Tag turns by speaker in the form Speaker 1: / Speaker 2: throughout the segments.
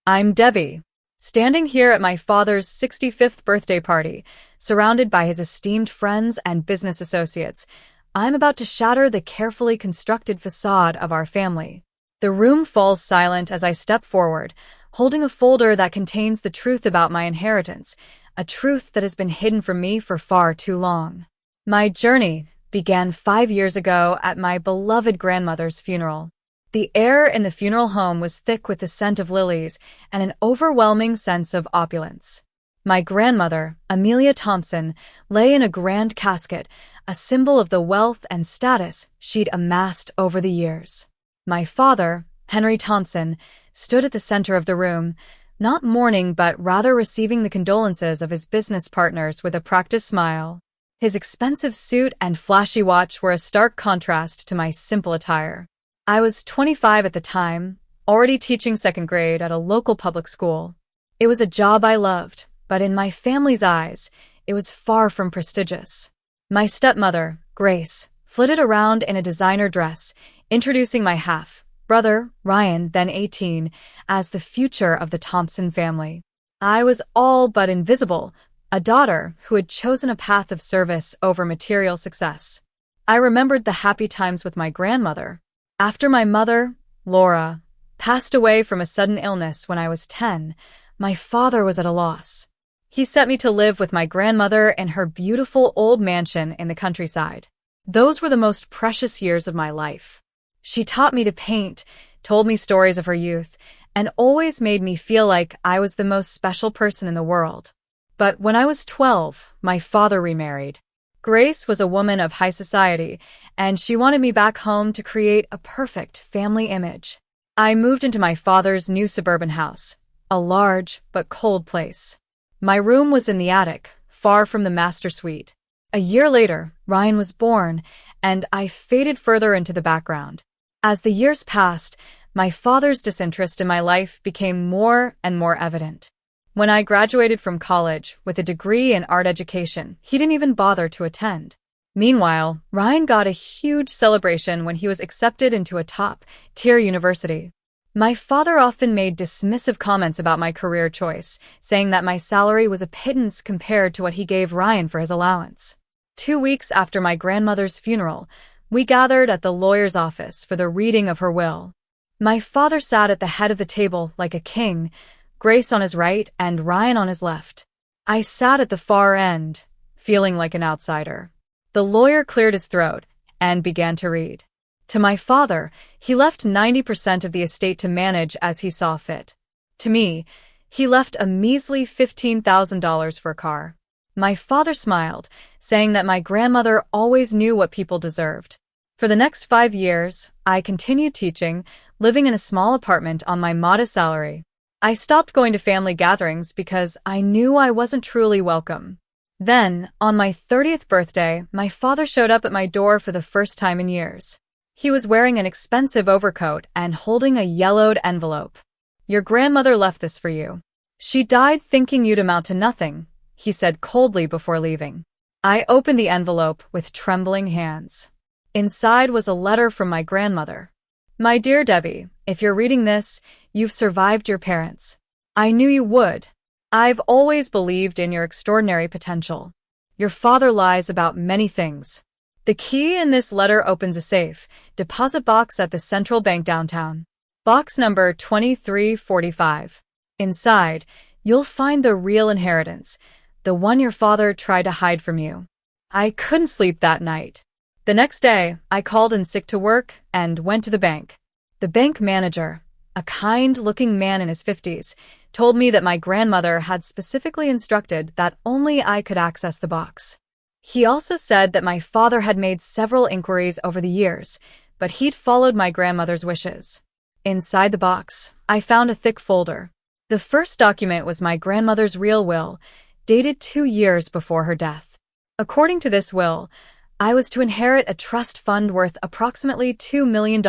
Speaker 1: I'm Debbie, standing here at my father's 65th birthday party, surrounded by his esteemed friends and business associates. I'm about to shatter the carefully constructed facade of our family. The room falls silent as I step forward, holding a folder that contains the truth about my inheritance, a truth that has been hidden from me for far too long. My journey began 5 years ago at my beloved grandmother's funeral. The air in the funeral home was thick with the scent of lilies and an overwhelming sense of opulence. My grandmother, Amelia Thompson, lay in a grand casket, a symbol of the wealth and status she'd amassed over the years. My father, Henry Thompson, stood at the center of the room, not mourning but rather receiving the condolences of his business partners with a practiced smile. His expensive suit and flashy watch were a stark contrast to my simple attire. I was 25 at the time, already teaching second grade at a local public school. It was a job I loved, but in my family's eyes, it was far from prestigious. My stepmother, Grace, flitted around in a designer dress, introducing my half-brother, Ryan, then 18, as the future of the Thompson family. I was all but invisible, a daughter who had chosen a path of service over material success. I remembered the happy times with my grandmother. After my mother, Laura, passed away from a sudden illness when I was 10, my father was at a loss. He sent me to live with my grandmother in her beautiful old mansion in the countryside. Those were the most precious years of my life. She taught me to paint, told me stories of her youth, and always made me feel like I was the most special person in the world. But when I was 12, my father remarried. Grace was a woman of high society, and she wanted me back home to create a perfect family image. I moved into my father's new suburban house, a large but cold place. My room was in the attic, far from the master suite. A year later, Ryan was born, and I faded further into the background. As the years passed, my father's disinterest in my life became more and more evident. When I graduated from college with a degree in art education, he didn't even bother to attend. Meanwhile, Ryan got a huge celebration when he was accepted into a top-tier university. My father often made dismissive comments about my career choice, saying that my salary was a pittance compared to what he gave Ryan for his allowance. 2 weeks after my grandmother's funeral, we gathered at the lawyer's office for the reading of her will. My father sat at the head of the table like a king, Grace on his right and Ryan on his left. I sat at the far end, feeling like an outsider. The lawyer cleared his throat and began to read. To my father, he left 90% of the estate to manage as he saw fit. To me, he left a measly $15,000 for a car. My father smiled, saying that my grandmother always knew what people deserved. For the next 5 years, I continued teaching, living in a small apartment on my modest salary. I stopped going to family gatherings because I knew I wasn't truly welcome. Then, on my 30th birthday, my father showed up at my door for the first time in years. He was wearing an expensive overcoat and holding a yellowed envelope. "Your grandmother left this for you. She died thinking you'd amount to nothing," he said coldly before leaving. I opened the envelope with trembling hands. Inside was a letter from my grandmother. "My dear Debbie, if you're reading this, you've survived your parents. I knew you would. I've always believed in your extraordinary potential. Your father lies about many things. The key in this letter opens a safe deposit box at the Central Bank downtown. Box number 2345. Inside, you'll find the real inheritance, the one your father tried to hide from you." I couldn't sleep that night. The next day, I called in sick to work and went to the bank. The bank manager, a kind-looking man in his 50s, told me that my grandmother had specifically instructed that only I could access the box. He also said that my father had made several inquiries over the years, but he'd followed my grandmother's wishes. Inside the box, I found a thick folder. The first document was my grandmother's real will, dated 2 years before her death. According to this will, I was to inherit a trust fund worth approximately $2 million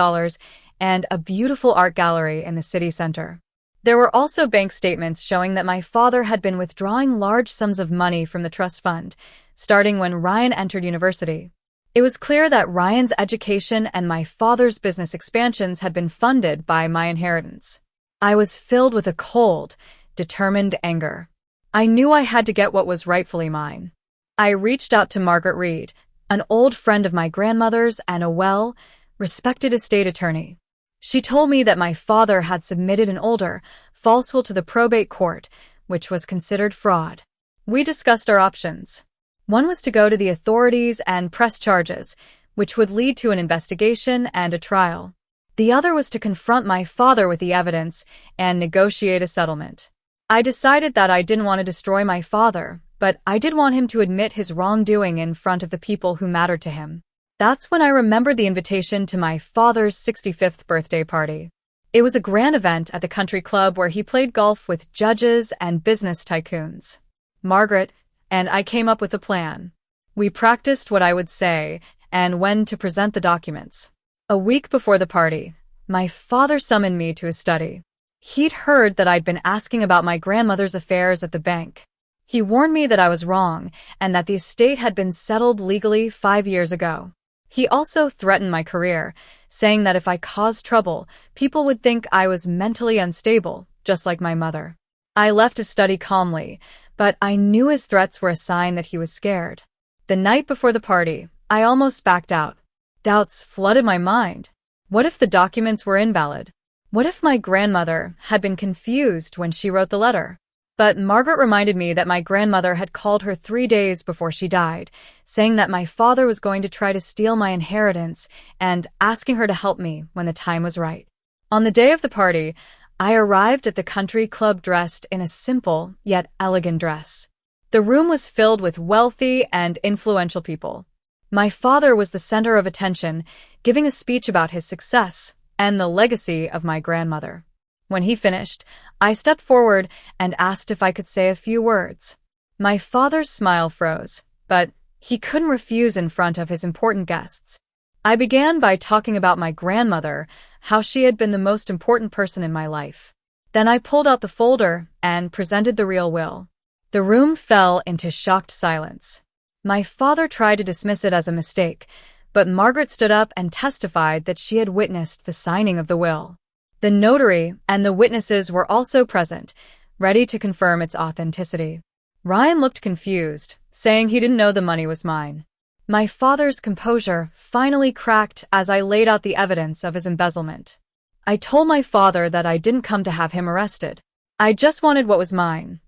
Speaker 1: and a beautiful art gallery in the city center. There were also bank statements showing that my father had been withdrawing large sums of money from the trust fund, starting when Ryan entered university. It was clear that Ryan's education and my father's business expansions had been funded by my inheritance. I was filled with a cold, determined anger. I knew I had to get what was rightfully mine. I reached out to Margaret Reed, an old friend of my grandmother's and a well-respected estate attorney. She told me that my father had submitted an older, false will to the probate court, which was considered fraud. We discussed our options. One was to go to the authorities and press charges, which would lead to an investigation and a trial. The other was to confront my father with the evidence and negotiate a settlement. I decided that I didn't want to destroy my father, but I did want him to admit his wrongdoing in front of the people who mattered to him. That's when I remembered the invitation to my father's 65th birthday party. It was a grand event at the country club where he played golf with judges and business tycoons. Margaret and I came up with a plan. We practiced what I would say and when to present the documents. A week before the party, my father summoned me to his study. He'd heard that I'd been asking about my grandmother's affairs at the bank. He warned me that I was wrong and that the estate had been settled legally 5 years ago. He also threatened my career, saying that if I caused trouble, people would think I was mentally unstable, just like my mother. I left his study calmly, but I knew his threats were a sign that he was scared. The night before the party, I almost backed out. Doubts flooded my mind. What if the documents were invalid? What if my grandmother had been confused when she wrote the letter? But Margaret reminded me that my grandmother had called her 3 days before she died, saying that my father was going to try to steal my inheritance and asking her to help me when the time was right. On the day of the party, I arrived at the country club dressed in a simple yet elegant dress. The room was filled with wealthy and influential people. My father was the center of attention, giving a speech about his success and the legacy of my grandmother. When he finished, I stepped forward and asked if I could say a few words. My father's smile froze, but he couldn't refuse in front of his important guests. I began by talking about my grandmother, how she had been the most important person in my life. Then I pulled out the folder and presented the real will. The room fell into shocked silence. My father tried to dismiss it as a mistake, but Margaret stood up and testified that she had witnessed the signing of the will. The notary and the witnesses were also present, ready to confirm its authenticity. Ryan looked confused, saying he didn't know the money was mine. My father's composure finally cracked as I laid out the evidence of his embezzlement. I told my father that I didn't come to have him arrested. I just wanted what was mine: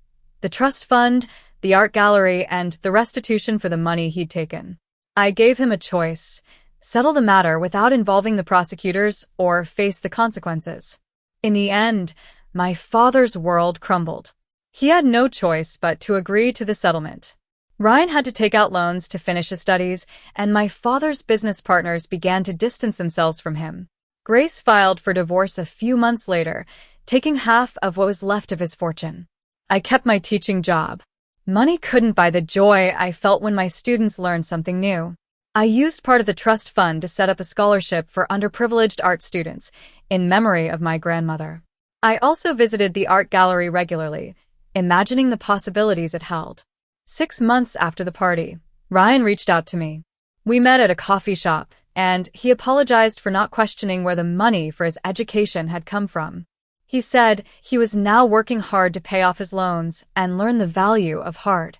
Speaker 1: the trust fund, the art gallery, and the restitution for the money he'd taken. I gave him a choice: settle the matter without involving the prosecutors or face the consequences. In the end, my father's world crumbled. He had no choice but to agree to the settlement. Ryan had to take out loans to finish his studies, and my father's business partners began to distance themselves from him. Grace filed for divorce a few months later, taking half of what was left of his fortune. I kept my teaching job. Money couldn't buy the joy I felt when my students learned something new. I used part of the trust fund to set up a scholarship for underprivileged art students in memory of my grandmother. I also visited the art gallery regularly, imagining the possibilities it held. 6 months after the party, Ryan reached out to me. We met at a coffee shop, and he apologized for not questioning where the money for his education had come from. He said he was now working hard to pay off his loans and learn the value of hard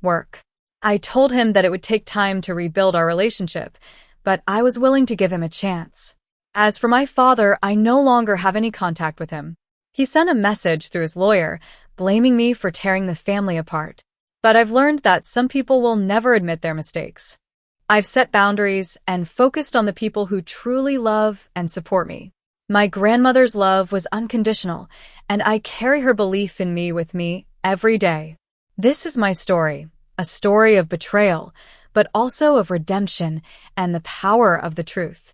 Speaker 1: work. I told him that it would take time to rebuild our relationship, but I was willing to give him a chance. As for my father, I no longer have any contact with him. He sent a message through his lawyer, blaming me for tearing the family apart. But I've learned that some people will never admit their mistakes. I've set boundaries and focused on the people who truly love and support me. My grandmother's love was unconditional, and I carry her belief in me with me every day. This is my story. A story of betrayal, but also of redemption and the power of the truth.